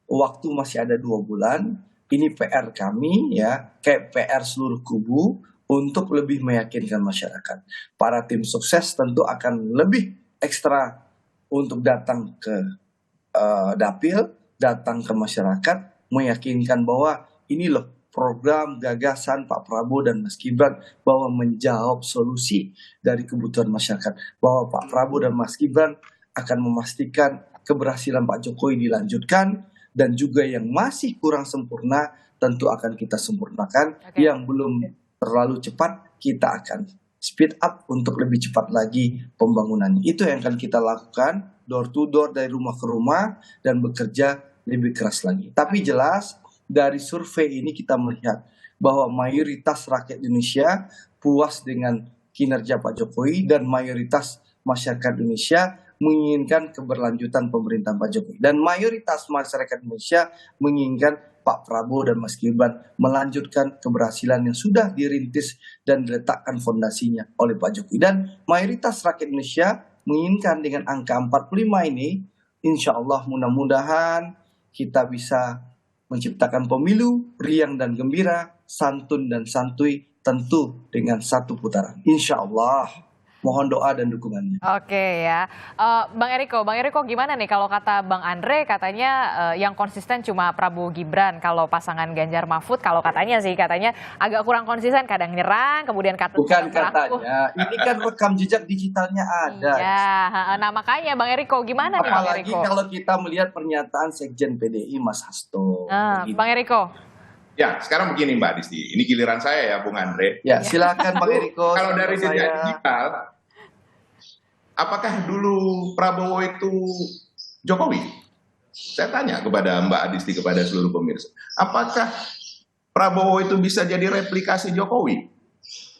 [SPEAKER 5] waktu masih ada 2 bulan. Ini PR kami ya, kayak PR seluruh kubu untuk lebih meyakinkan masyarakat. Para tim sukses tentu akan lebih ekstra untuk datang ke dapil, datang ke masyarakat, meyakinkan bahwa ini loh program gagasan Pak Prabowo dan Mas Gibran, bahwa menjawab solusi dari kebutuhan masyarakat, bahwa Pak Prabowo dan Mas Gibran akan memastikan keberhasilan Pak Jokowi dilanjutkan, dan juga yang masih kurang sempurna tentu akan kita sempurnakan. Yang belum terlalu cepat kita akan speed up untuk lebih cepat lagi pembangunan. Itu yang akan kita lakukan door to door, dari rumah ke rumah, dan bekerja lebih keras lagi. Tapi jelas dari survei ini kita melihat bahwa mayoritas rakyat Indonesia puas dengan kinerja Pak Jokowi, dan mayoritas masyarakat Indonesia menginginkan keberlanjutan pemerintahan Pak Jokowi, dan mayoritas masyarakat Indonesia menginginkan Pak Prabowo dan Mas Gibran melanjutkan keberhasilan yang sudah dirintis dan diletakkan fondasinya oleh Pak Jokowi, dan mayoritas rakyat Indonesia menginginkan dengan angka 45 ini, insya Allah mudah-mudahan kita bisa menciptakan pemilu riang dan gembira, santun dan santuy, tentu dengan satu putaran, insya Allah. Mohon doa dan dukungannya.
[SPEAKER 3] Oke ya, Bang Eriko gimana nih kalau kata Bang Andre, katanya yang konsisten cuma Prabowo Gibran, kalau pasangan Ganjar Mahfud kalau katanya agak kurang konsisten, kadang nyerang, kemudian
[SPEAKER 5] bukan katanya, ini kan rekam jejak digitalnya ada.
[SPEAKER 3] Iya, nah makanya Bang Eriko gimana nih Bang
[SPEAKER 5] Eriko? Apalagi kalau kita melihat pernyataan Sekjen PDI Mas Hasto.
[SPEAKER 3] Bang Eriko.
[SPEAKER 4] Ya, sekarang begini Mbak Disti, ini giliran saya ya Bung Andre.
[SPEAKER 5] Ya, silakan Bang Eriko.
[SPEAKER 4] Kalau dari jejak digital, apakah dulu Prabowo itu Jokowi? Saya tanya kepada Mbak Adisti, kepada seluruh pemirsa. Apakah Prabowo itu bisa jadi replikasi Jokowi?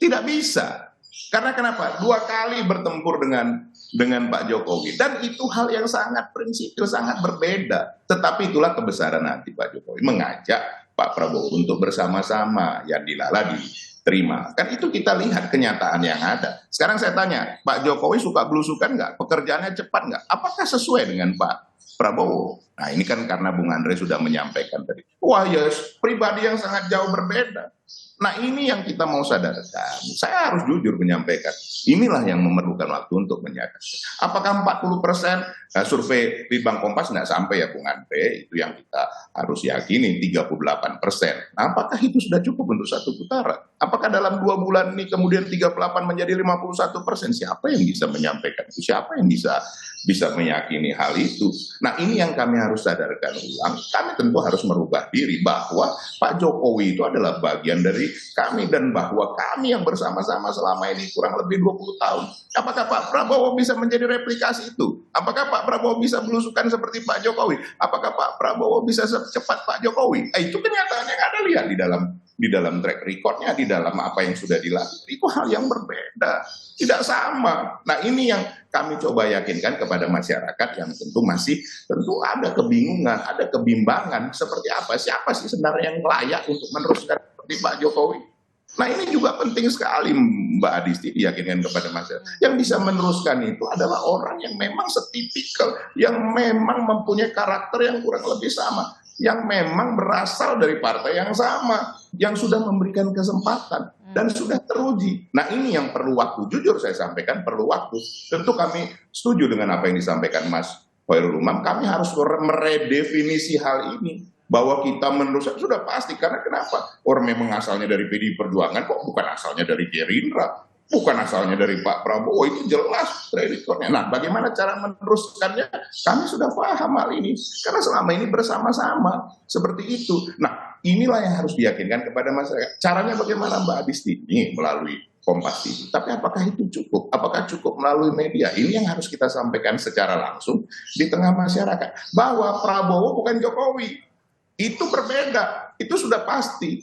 [SPEAKER 4] Tidak bisa. Karena kenapa? 2 kali bertempur dengan Pak Jokowi. Dan itu hal yang sangat prinsipil, sangat berbeda. Tetapi itulah kebesaran hati Pak Jokowi. Mengajak Pak Prabowo untuk bersama-sama. Ya dilala diterima. Kan itu kita lihat kenyataan yang ada. Sekarang saya tanya, Pak Jokowi suka belusukan nggak? Pekerjaannya cepat nggak? Apakah sesuai dengan Pak Prabowo? Nah ini kan karena Bung Andre sudah menyampaikan tadi. Wah ya pribadi yang sangat jauh berbeda. Nah ini yang kita mau sadarkan. Saya harus jujur menyampaikan. Inilah yang memerlukan waktu untuk menyadari. Apakah 40% survei Litbang Kompas nggak sampai ya Bung Andre? Itu yang kita harus yakini 38%. Nah, apakah itu sudah cukup untuk satu putaran? Apakah dalam 2 bulan ini kemudian 38 menjadi 51%? Siapa yang bisa menyampaikan itu? Siapa yang bisa meyakini hal itu? Nah ini yang kami harus sadarkan ulang. Kami tentu harus merubah diri bahwa Pak Jokowi itu adalah bagian dari kami dan bahwa kami yang bersama-sama selama ini kurang lebih 20 tahun. Apakah Pak Prabowo bisa menjadi replikasi itu? Apakah Pak Prabowo bisa belusukan seperti Pak Jokowi? Apakah Pak Prabowo bisa secepat Pak Jokowi? Itu kenyataan yang ada lihat di dalam track recordnya, di dalam apa yang sudah dilakukan. Itu hal yang berbeda, tidak sama. Nah ini yang kami coba yakinkan kepada masyarakat yang tentu ada kebingungan, ada kebimbangan seperti apa, siapa sih sebenarnya yang layak untuk meneruskan seperti Pak Jokowi. Nah ini juga penting sekali Mbak Adisti diyakinkan kepada masyarakat. Yang bisa meneruskan itu adalah orang yang memang setipikal, yang memang mempunyai karakter yang kurang lebih sama, yang memang berasal dari partai yang sama, yang sudah memberikan kesempatan dan sudah teruji. Nah ini yang perlu waktu, jujur saya sampaikan perlu waktu. Tentu kami setuju dengan apa yang disampaikan Mas Khairul Umam, kami harus meredefinisi hal ini. Bahwa kita meneruskan sudah pasti, karena kenapa? Orang memang asalnya dari PDI Perjuangan kok, bukan asalnya dari Gerindra, bukan asalnya dari Pak Prabowo, itu jelas kreditornya. Nah bagaimana cara meneruskannya? Kami sudah paham hal ini, karena selama ini bersama-sama seperti itu. Nah inilah yang harus diyakinkan kepada masyarakat. Caranya bagaimana Mbak Adisti? Ini melalui Kompas TV. Tapi apakah itu cukup? Apakah cukup melalui media? Ini yang harus kita sampaikan secara langsung di tengah masyarakat. Bahwa Prabowo bukan Jokowi. Itu berbeda, itu sudah pasti.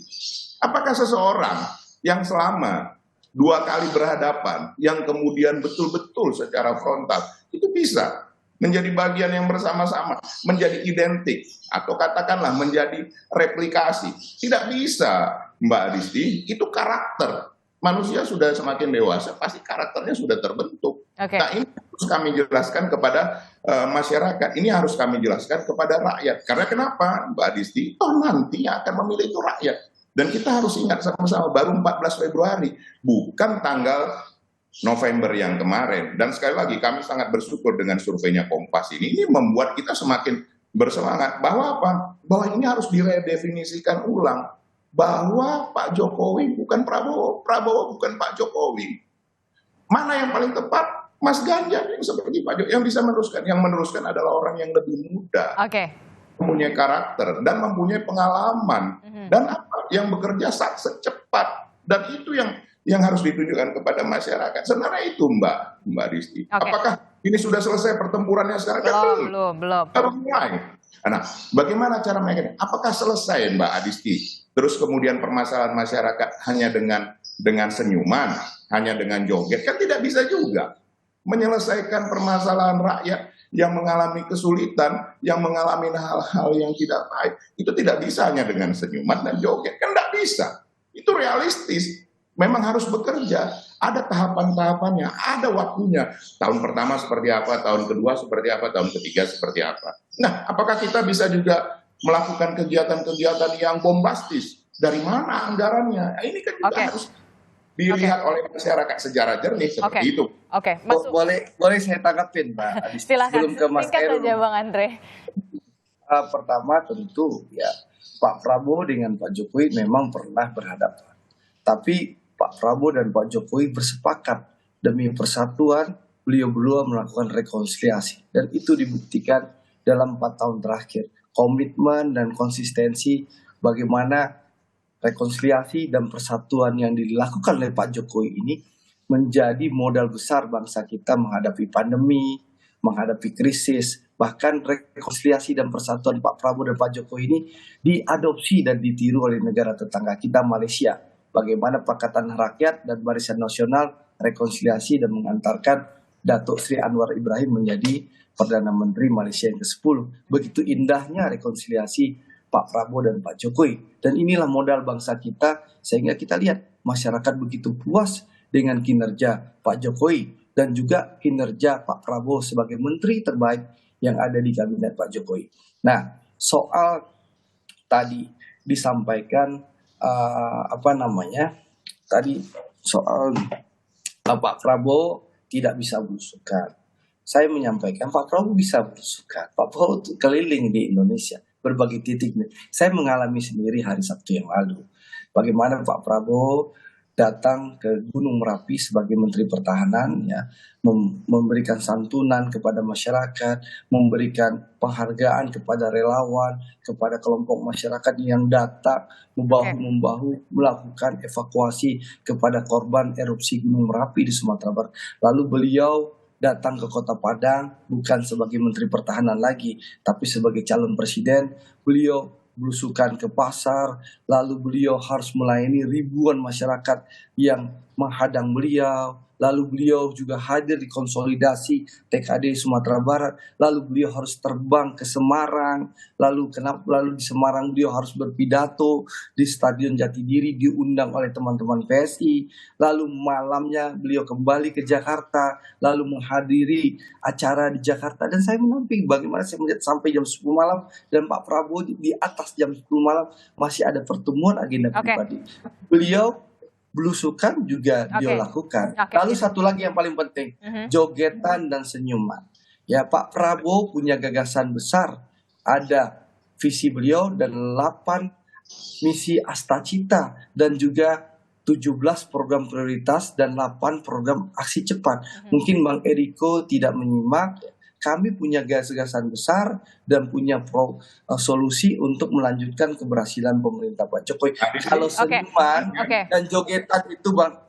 [SPEAKER 4] Apakah seseorang yang selama 2 kali berhadapan, yang kemudian betul-betul secara frontal, itu bisa menjadi bagian yang bersama-sama, menjadi identik, atau katakanlah menjadi replikasi? Tidak bisa, Mbak Adisti, itu karakter. Manusia sudah semakin dewasa, pasti karakternya sudah terbentuk. Nah ini harus kami jelaskan kepada masyarakat, ini harus kami jelaskan kepada rakyat. Karena kenapa Mbak Adisti? Nanti yang akan memilih itu rakyat. Dan kita harus ingat sama-sama, baru 14 Februari, bukan tanggal November yang kemarin. Dan sekali lagi kami sangat bersyukur dengan surveinya Kompas ini membuat kita semakin bersemangat. Bahwa apa? Bahwa ini harus diredefinisikan ulang. Bahwa Pak Jokowi bukan Prabowo, Prabowo bukan Pak Jokowi. Mana yang paling tepat? Mas Ganjar yang seperti Pak Jokowi yang bisa meneruskan. Yang meneruskan adalah orang yang lebih muda, mempunyai karakter dan mempunyai pengalaman dan apa yang bekerja secepat. Dan itu yang harus ditunjukkan kepada masyarakat. Sebenarnya itu Mbak Disti. Apakah ini sudah selesai pertempurannya sekarang?
[SPEAKER 3] Belum.
[SPEAKER 4] Baru mulai. Nah, bagaimana cara mereka? Apakah selesai Mbak Adisti? Terus kemudian permasalahan masyarakat hanya dengan senyuman, hanya dengan joget, kan tidak bisa juga menyelesaikan permasalahan rakyat yang mengalami kesulitan, yang mengalami hal-hal yang tidak baik. Itu tidak bisa hanya dengan senyuman dan joget, kan tidak bisa. Itu realistis. Memang harus bekerja. Ada tahapan-tahapannya, ada waktunya. Tahun pertama seperti apa, tahun kedua seperti apa, tahun ketiga seperti apa. Nah, apakah kita bisa juga melakukan kegiatan-kegiatan yang bombastis? Dari mana anggarannya? Ini kan juga harus dilihat oleh masyarakat secara jernih seperti itu.
[SPEAKER 5] Boleh saya tanggapin, Mbak Adisti?
[SPEAKER 3] Silakan,
[SPEAKER 5] Sebelum ke Mas
[SPEAKER 3] singkat
[SPEAKER 5] Khairul.
[SPEAKER 3] saja Bang Andre.
[SPEAKER 5] Pertama tentu ya Pak Prabowo dengan Pak Jokowi memang pernah berhadapan. Tapi Pak Prabowo dan Pak Jokowi bersepakat demi persatuan, beliau berdua melakukan rekonsiliasi. Dan itu dibuktikan dalam 4 tahun terakhir. Komitmen dan konsistensi bagaimana rekonsiliasi dan persatuan yang dilakukan oleh Pak Jokowi ini menjadi modal besar bangsa kita menghadapi pandemi, menghadapi krisis, Bahkan rekonsiliasi dan persatuan Pak Prabowo dan Pak Jokowi ini diadopsi dan ditiru oleh negara tetangga kita Malaysia. Bagaimana Pakatan Rakyat dan Barisan Nasional rekonsiliasi dan mengantarkan Datuk Sri Anwar Ibrahim menjadi Perdana Menteri Malaysia yang ke-10. Begitu indahnya rekonsiliasi Pak Prabowo dan Pak Jokowi. Dan inilah modal bangsa kita, sehingga kita lihat masyarakat begitu puas dengan kinerja Pak Jokowi dan juga kinerja Pak Prabowo sebagai menteri terbaik yang ada di kabinet Pak Jokowi. Nah, soal tadi disampaikan tadi soal Pak Prabowo tidak bisa belusukan. Saya menyampaikan Pak Prabowo bisa belusukan. Pak Prabowo keliling di Indonesia berbagai titik. Saya mengalami sendiri hari Sabtu yang lalu. Bagaimana Pak Prabowo datang ke Gunung Merapi sebagai Menteri Pertahanan, ya, memberikan santunan kepada masyarakat, memberikan penghargaan kepada relawan, kepada kelompok masyarakat yang datang membahu-membahu melakukan evakuasi kepada korban erupsi Gunung Merapi di Sumatera Barat. Lalu beliau datang ke Kota Padang bukan sebagai Menteri Pertahanan lagi, tapi sebagai calon presiden. Beliau belusukan ke pasar, lalu beliau harus melayani ribuan masyarakat yang menghadang beliau, lalu beliau juga hadir di konsolidasi TKD Sumatera Barat, lalu beliau harus terbang ke Semarang, lalu di Semarang beliau harus berpidato di Stadion Jatidiri diundang oleh teman-teman PSI, lalu malamnya beliau kembali ke Jakarta, lalu menghadiri acara di Jakarta. Dan saya menampik bagaimana saya melihat sampai jam 10 malam dan Pak Prabowo di atas jam 10 malam masih ada pertemuan agenda pribadi. Beliau belusukan juga dia lakukan. Lalu satu lagi yang paling penting, jogetan dan senyuman. Ya, Pak Prabowo punya gagasan besar. Ada visi beliau dan 8 misi Astacita dan juga 17 program prioritas dan 8 program aksi cepat. Mungkin Bang Eriko tidak menyimak. Kami punya gagasan besar dan punya solusi untuk melanjutkan keberhasilan pemerintah Pak Jokowi. Kalau senyuman dan jogetan itu Bang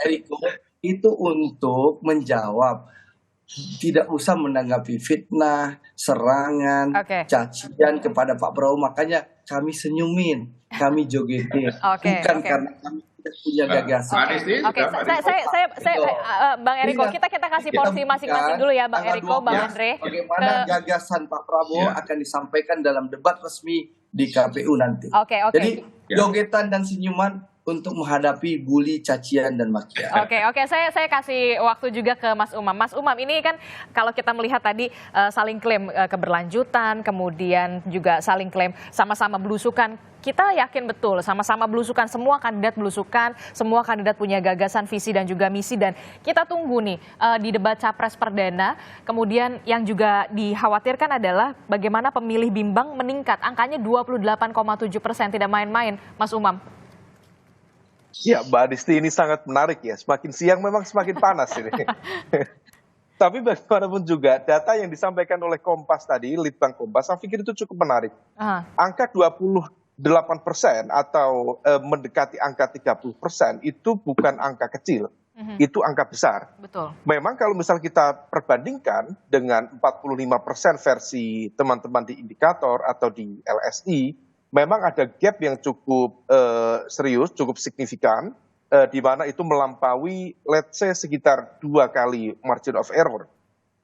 [SPEAKER 5] Eriko itu untuk menjawab, tidak usah menanggapi fitnah, serangan, cacian kepada Pak Prabowo. Makanya kami senyumin, kami jogetin, bukan karena kami punya gagasan.
[SPEAKER 3] Bang Eriko, kita kasih porsi masing-masing dulu ya, Bang Eriko, Bang Andre.
[SPEAKER 5] Bagaimana gagasan Pak Prabowo akan disampaikan dalam debat resmi di KPU nanti. Jadi jogetan dan senyuman untuk menghadapi bully, cacian, dan makian.
[SPEAKER 3] Oke, saya kasih waktu juga ke Mas Umam. Mas Umam, ini kan kalau kita melihat tadi saling klaim keberlanjutan, kemudian juga saling klaim sama-sama belusukan. Kita yakin betul sama-sama belusukan, semua kandidat belusukan, semua kandidat punya gagasan, visi, dan juga misi. Dan kita tunggu nih di debat Capres Perdana. Kemudian yang juga dikhawatirkan adalah bagaimana pemilih bimbang meningkat. Angkanya 28,7%, tidak main-main, Mas Umam.
[SPEAKER 2] Ya, Mbak Adisti, ini sangat menarik ya. Semakin siang memang semakin panas ini. Tapi bagaimanapun juga, data yang disampaikan oleh Kompas tadi, Litbang Kompas, saya pikir itu cukup menarik. Angka 28% atau mendekati angka 30% itu bukan angka kecil. Itu angka besar.
[SPEAKER 3] Betul.
[SPEAKER 2] Memang kalau misal kita perbandingkan dengan 45% versi teman-teman di indikator atau di LSI, memang ada gap yang cukup serius, cukup signifikan, di mana itu melampaui, let's say, sekitar 2 kali margin of error.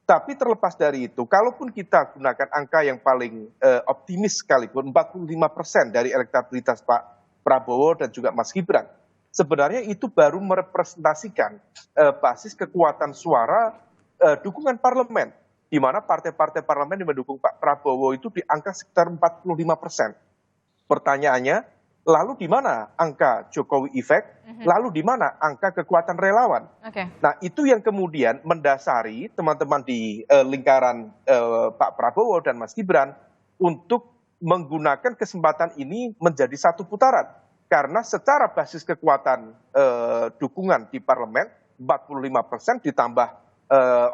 [SPEAKER 2] Tapi terlepas dari itu, kalaupun kita gunakan angka yang paling optimis sekalipun, 45% dari elektabilitas Pak Prabowo dan juga Mas Gibran, sebenarnya itu baru merepresentasikan basis kekuatan suara dukungan parlemen, di mana partai-partai parlemen yang mendukung Pak Prabowo itu di angka sekitar 45%. Pertanyaannya, lalu di mana angka Jokowi effect? Lalu di mana angka kekuatan relawan? Nah, itu yang kemudian mendasari teman-teman di lingkaran Pak Prabowo dan Mas Gibran untuk menggunakan kesempatan ini menjadi satu putaran. Karena secara basis kekuatan dukungan di parlemen, 45% ditambah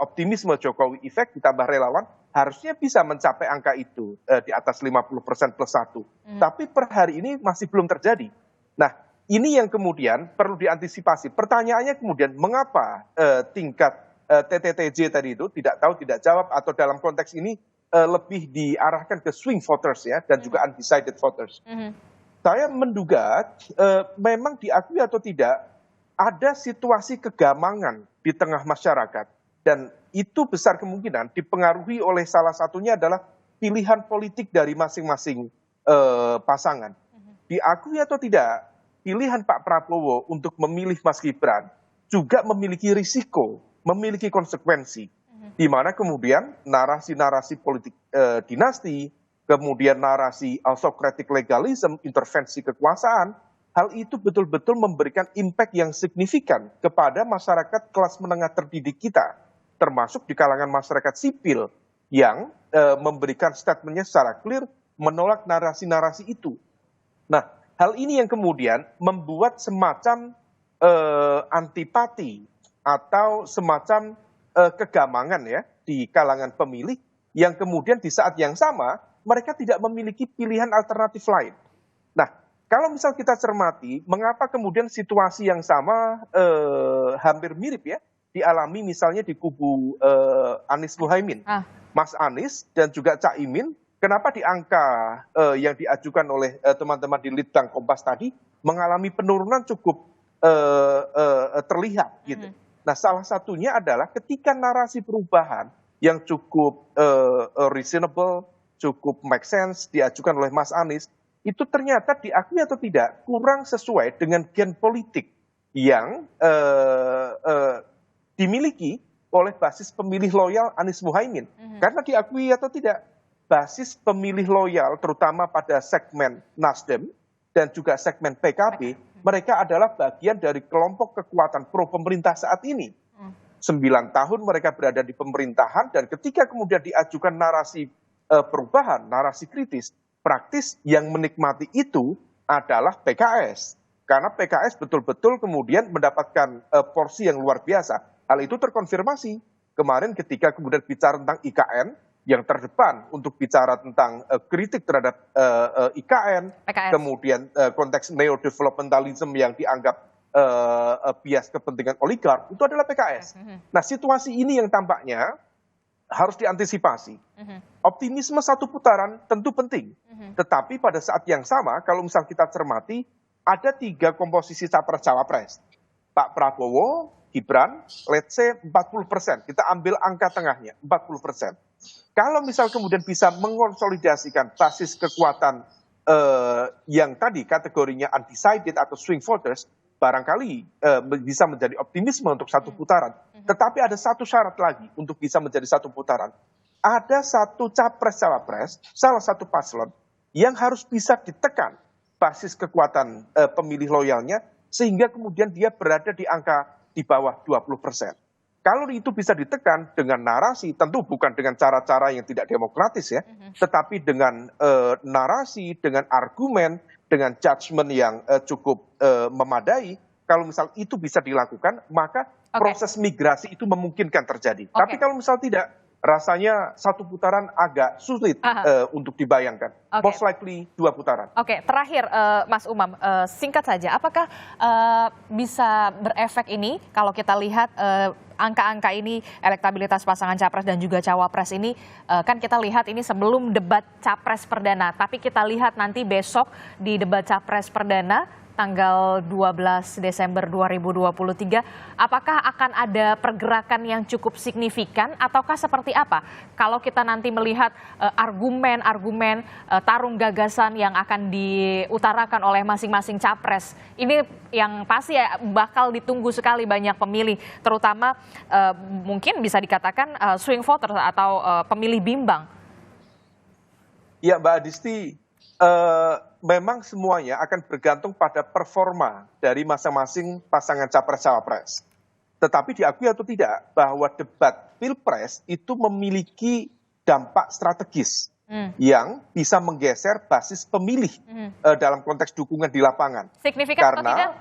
[SPEAKER 2] optimisme Jokowi effect ditambah relawan, harusnya bisa mencapai angka itu di atas 50% plus 1. Tapi per hari ini masih belum terjadi. Nah, ini yang kemudian perlu diantisipasi. Pertanyaannya kemudian, mengapa tingkat TTTJ tadi itu, tidak tahu, tidak jawab, atau dalam konteks ini lebih diarahkan ke swing voters ya, dan juga undecided voters. Saya menduga memang diakui atau tidak, ada situasi kegamangan di tengah masyarakat. Dan itu besar kemungkinan dipengaruhi oleh salah satunya adalah pilihan politik dari masing-masing pasangan. Diakui atau tidak, pilihan Pak Prabowo untuk memilih Mas Gibran juga memiliki risiko, memiliki konsekuensi. Di mana kemudian narasi-narasi politik dinasti, kemudian narasi autocratic legalism, intervensi kekuasaan, hal itu betul-betul memberikan impact yang signifikan kepada masyarakat kelas menengah terdidik kita, termasuk di kalangan masyarakat sipil yang memberikan statementnya secara clear menolak narasi-narasi itu. Nah, hal ini yang kemudian membuat semacam antipati atau semacam kegamangan ya di kalangan pemilih yang kemudian di saat yang sama mereka tidak memiliki pilihan alternatif lain. Nah, kalau misal kita cermati, mengapa kemudian situasi yang sama hampir mirip ya dialami misalnya di kubu Anies Muhaimin, Mas Anies dan juga Cak Imin, kenapa di angka yang diajukan oleh teman-teman di Litbang Kompas tadi mengalami penurunan cukup terlihat gitu. Nah, salah satunya adalah ketika narasi perubahan yang cukup reasonable, cukup make sense diajukan oleh Mas Anies, itu ternyata diakui atau tidak kurang sesuai dengan gen politik yang dimiliki oleh basis pemilih loyal Anies Muhaimin. Karena diakui atau tidak, basis pemilih loyal terutama pada segmen Nasdem dan juga segmen PKB, mereka adalah bagian dari kelompok kekuatan pro pemerintah saat ini. 9 tahun mereka berada di pemerintahan dan ketika kemudian diajukan narasi perubahan, narasi kritis, praktis yang menikmati itu adalah PKS. Karena PKS betul-betul kemudian mendapatkan porsi yang luar biasa. Hal itu terkonfirmasi kemarin ketika kemudian bicara tentang IKN, yang terdepan untuk bicara tentang kritik terhadap IKN,
[SPEAKER 3] PKS.
[SPEAKER 2] Kemudian konteks neo-developmentalism yang dianggap bias kepentingan oligark, itu adalah PKS. Nah, situasi ini yang tampaknya harus diantisipasi. Optimisme satu putaran tentu penting, tetapi pada saat yang sama, kalau misal kita cermati, ada 3 komposisi capres-cawapres. Pak Prabowo, Gibran, let's say 40%. Kita ambil angka tengahnya, 40%. Kalau misal kemudian bisa mengonsolidasikan basis kekuatan yang tadi kategorinya undecided atau swing voters, barangkali bisa menjadi optimisme untuk satu putaran. Tetapi ada satu syarat lagi untuk bisa menjadi satu putaran. Ada satu capres-cawapres, salah satu paslon, yang harus bisa ditekan basis kekuatan pemilih loyalnya, sehingga kemudian dia berada di angka di bawah 20%. Kalau itu bisa ditekan dengan narasi, tentu bukan dengan cara-cara yang tidak demokratis ya, tetapi dengan narasi, dengan argumen, dengan judgement yang cukup memadai, kalau misal itu bisa dilakukan, maka proses migrasi itu memungkinkan terjadi. Tapi kalau misal tidak, rasanya satu putaran agak sulit untuk dibayangkan. Most likely 2 putaran.
[SPEAKER 3] Oke, terakhir Mas Umam, singkat saja, apakah bisa berefek ini kalau kita lihat angka-angka ini, elektabilitas pasangan capres dan juga cawapres ini, kan kita lihat ini sebelum debat capres perdana, tapi kita lihat nanti besok di debat capres perdana, tanggal 12 Desember 2023, apakah akan ada pergerakan yang cukup signifikan ataukah seperti apa? Kalau kita nanti melihat argumen-argumen tarung gagasan yang akan diutarakan oleh masing-masing capres, ini yang pasti ya bakal ditunggu sekali banyak pemilih, terutama mungkin bisa dikatakan swing voter atau pemilih bimbang.
[SPEAKER 2] Ya, Mbak Adisti, memang semuanya akan bergantung pada performa dari masing-masing pasangan capres-cawapres. Tetapi diakui atau tidak bahwa debat pilpres itu memiliki dampak strategis yang bisa menggeser basis pemilih dalam konteks dukungan di lapangan.
[SPEAKER 3] Signifikan atau tidak?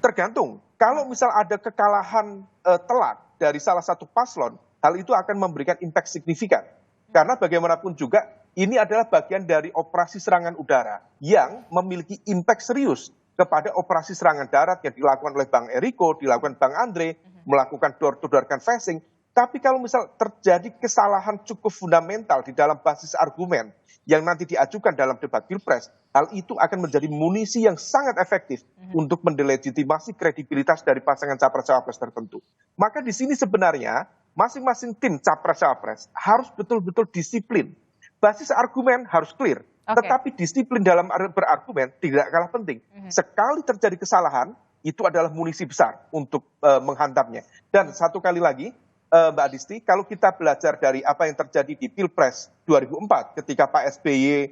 [SPEAKER 2] Tergantung. Kalau misal ada kekalahan telak dari salah satu paslon, hal itu akan memberikan impact signifikan. Karena bagaimanapun juga ini adalah bagian dari operasi serangan udara yang memiliki impact serius kepada operasi serangan darat yang dilakukan oleh Bang Eriko, dilakukan Bang Andre, melakukan door-to-door canvassing. Tapi kalau misal terjadi kesalahan cukup fundamental di dalam basis argumen yang nanti diajukan dalam debat Pilpres, hal itu akan menjadi munisi yang sangat efektif untuk mendelegitimasi kredibilitas dari pasangan capres-cawapres tertentu. Maka di sini sebenarnya masing-masing tim capres-cawapres harus betul-betul disiplin. Basis argumen harus clear, tetapi disiplin dalam berargumen tidak kalah penting. Sekali terjadi kesalahan, itu adalah munisi besar untuk menghantamnya. Dan satu kali lagi, Mbak Adisti, kalau kita belajar dari apa yang terjadi di Pilpres 2004 ketika Pak SBY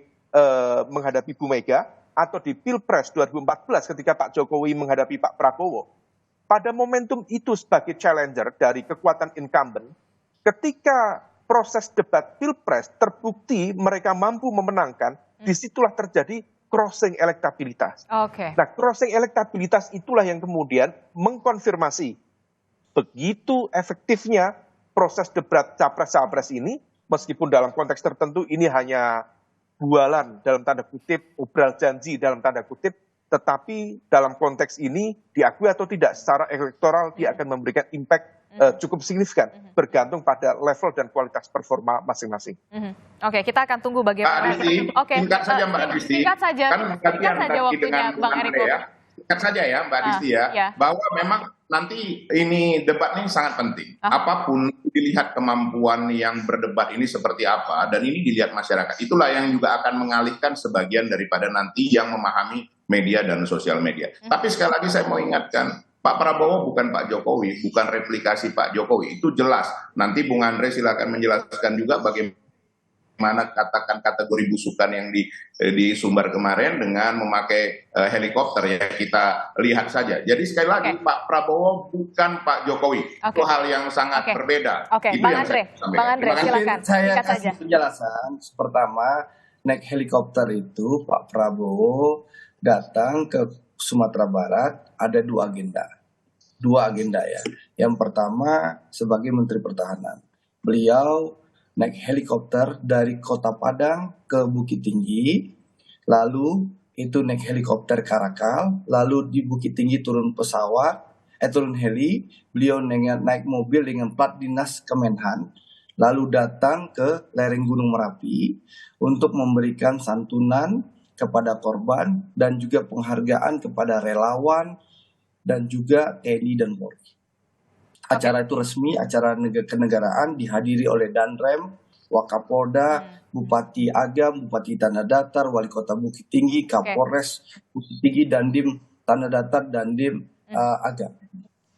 [SPEAKER 2] menghadapi Bu Mega, atau di Pilpres 2014 ketika Pak Jokowi menghadapi Pak Prabowo, pada momentum itu sebagai challenger dari kekuatan incumbent, ketika proses debat Pilpres terbukti mereka mampu memenangkan, disitulah terjadi crossing elektabilitas. Nah, crossing elektabilitas itulah yang kemudian mengkonfirmasi begitu efektifnya proses debat capres-capres ini, meskipun dalam konteks tertentu ini hanya bualan dalam tanda kutip, obral janji dalam tanda kutip, tetapi dalam konteks ini diakui atau tidak secara elektoral dia akan memberikan impact cukup signifikan, bergantung pada level dan kualitas performa masing-masing.
[SPEAKER 3] Oke, kita akan tunggu bagaimana.
[SPEAKER 4] Singkat saja Mbak Adisti.
[SPEAKER 3] Singkat saja waktunya Bang Eriko.
[SPEAKER 4] Singkat saja ya Mbak Adisti bahwa memang nanti ini debat ini sangat penting. Apapun dilihat kemampuan yang berdebat ini seperti apa, dan ini dilihat masyarakat. Itulah yang juga akan mengalihkan sebagian daripada nanti yang memahami media dan sosial media. Tapi sekali lagi saya mau ingatkan, Pak Prabowo bukan Pak Jokowi, bukan replikasi Pak Jokowi. Itu jelas. Nanti Bung Andre silakan menjelaskan juga bagaimana katakan kategori busukan yang di Sumbar kemarin dengan memakai helikopter, ya kita lihat saja. Jadi sekali lagi Pak Prabowo bukan Pak Jokowi. Itu hal yang sangat berbeda. Itu
[SPEAKER 3] Bang
[SPEAKER 4] yang
[SPEAKER 3] Andre,
[SPEAKER 4] Bang
[SPEAKER 3] Andre silakan.
[SPEAKER 5] Saya
[SPEAKER 3] Singkat
[SPEAKER 5] kasih
[SPEAKER 3] saja.
[SPEAKER 5] penjelasan. Pertama, naik helikopter itu Pak Prabowo datang ke Sumatera Barat ada dua agenda ya. Yang pertama sebagai Menteri Pertahanan, beliau naik helikopter dari Kota Padang ke Bukit Tinggi, lalu itu naik helikopter Karakal, lalu di Bukit Tinggi turun heli, beliau naik mobil dengan plat dinas Kemenhan, lalu datang ke lereng Gunung Merapi untuk memberikan santunan kepada korban dan juga penghargaan kepada relawan dan juga TNI dan Polri. Acara itu resmi, acara kenegaraan dihadiri oleh Danrem, Wakapolda, Bupati Agam, Bupati Tanah Datar, Wali Kota Bukit Tinggi, Kapolres Bukit Tinggi, Dandim Tanah Datar, Dandim Agam.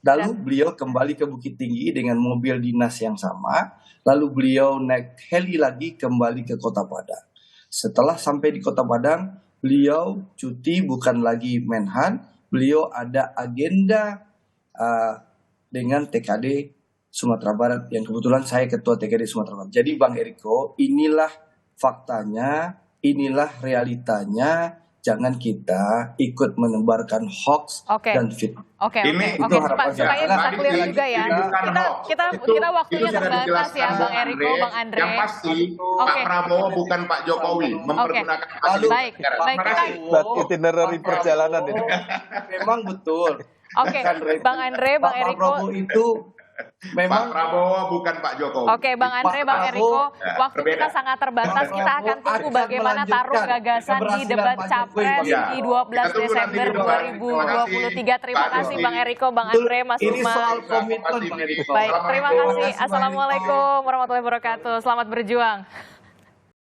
[SPEAKER 5] Lalu beliau kembali ke Bukit Tinggi dengan mobil dinas yang sama, lalu beliau naik heli lagi kembali ke Kota Padang. Setelah sampai di Kota Padang, beliau cuti bukan lagi Menhan, beliau ada agenda dengan TKD Sumatera Barat, yang kebetulan saya ketua TKD Sumatera Barat. Jadi Bang Eriko, inilah faktanya, inilah realitanya. Jangan kita ikut menebarkan hoax dan fitnah.
[SPEAKER 4] Ini
[SPEAKER 3] Supaya bisa clear juga ya. Kita waktunya terbatas ya Bang Eriko, Bang Andre.
[SPEAKER 4] Yang pasti Pak Prabowo bukan Pak Jokowi, mempergunakan
[SPEAKER 3] Baik,
[SPEAKER 2] Buat itinerary perjalanan ini.
[SPEAKER 5] Memang betul.
[SPEAKER 3] Bang Andre, Bang Eriko.
[SPEAKER 5] Pak Prabowo itu memang
[SPEAKER 4] Pak Prabowo bukan Pak Jokowi.
[SPEAKER 3] Bang Andre, Bang Eriko, waktu kita sangat terbatas. Kita akan tunggu bagaimana taruh gagasan di debat Capres di 12 Desember 2023. Terima kasih Bang Eriko, Bang Andre, Mas
[SPEAKER 5] ini
[SPEAKER 3] Umar.
[SPEAKER 5] soal komitmen Bang Eriko.
[SPEAKER 3] Baik, terima kasih. Assalamualaikum warahmatullahi wabarakatuh. Selamat berjuang.